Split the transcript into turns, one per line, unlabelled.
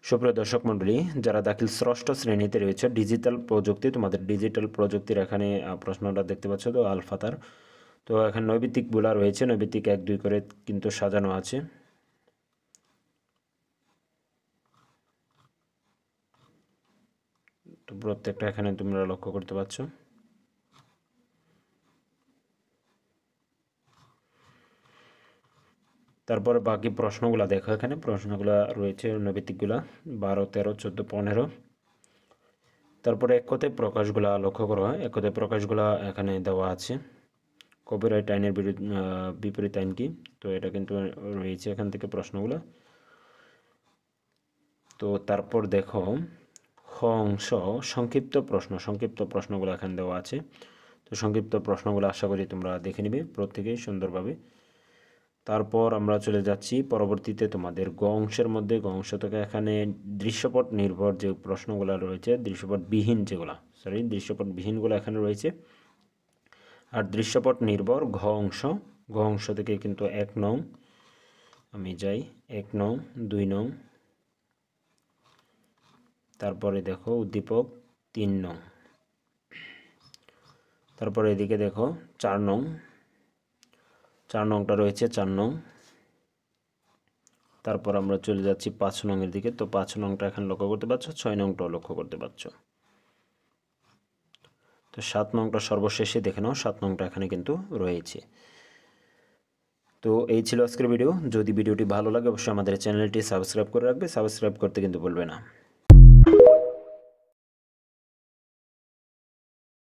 সুপ্রিয় দর্শক মণ্ডলী, যারা দাখিল ষষ্ঠ শ্রেণীতে রয়েছে ডিজিটাল প্রযুক্তি, তোমাদের ডিজিটাল প্রযুক্তির এখানে প্রশ্নটা দেখতে পাচ্ছ তো আলফাতার। তো এখানে নৈবিত্তিকগুলা রয়েছে, নৈবিত্তিক 1-2 করে কিন্তু সাজানো আছে। তো প্রত্যেকটা এখানে তোমরা লক্ষ্য করতে পারছো। তারপরে বাকি প্রশ্নগুলো দেখো, এখানে প্রশ্নগুলো রয়েছে নৈবিত্তিকগুলা 12, 13, 14, 15। তারপরে এক কথায় প্রকাশগুলা লক্ষ্য করো, এক কথায় প্রকাশগুলা এখানে দেওয়া আছে। কপিরাইট আইনের বিপরীত আইন কি, তো এটা কিন্তু রয়েছে এখান থেকে প্রশ্নগুলো। তো তারপর দেখো খ অংশ সংক্ষিপ্ত প্রশ্নগুলো এখানে দেওয়া আছে। তো সংক্ষিপ্ত প্রশ্নগুলো আশা করি তোমরা দেখে নিবে প্রত্যেকেই সুন্দরভাবে। তারপর আমরা চলে যাচ্ছি পরবর্তীতে তোমাদের গ অংশের মধ্যে। গ অংশ থেকে এখানে দৃশ্যপট নির্ভর যে প্রশ্নগুলো রয়েছে, দৃশ্যপটবিহীনগুলো এখানে রয়েছে। আর দৃশ্যপট নির্ভর ঘ অংশ থেকে কিন্তু 1 নং, আমি যাই 1 নং, 2 নং, তারপরে দেখো উদ্দীপক 3 নং, তারপরে এদিকে দেখো 4 নংটা রয়েছে 4 নং। তারপর আমরা চলে যাচ্ছি 5 নংয়ের দিকে। তো 5 নংটা এখানে লক্ষ্য করতে পারছো, 6 নংটাও লক্ষ্য করতে পারছো। তো 7 নংটা সর্বশেষে দেখে নাও, 7 নংটা এখানে কিন্তু রয়েছে। তো এই ছিল আজকের ভিডিও। যদি ভিডিওটি ভালো লাগে অবশ্যই আমাদের চ্যানেলটি সাবস্ক্রাইব করে রাখবে, সাবস্ক্রাইব করতে কিন্তু ভুলবে না।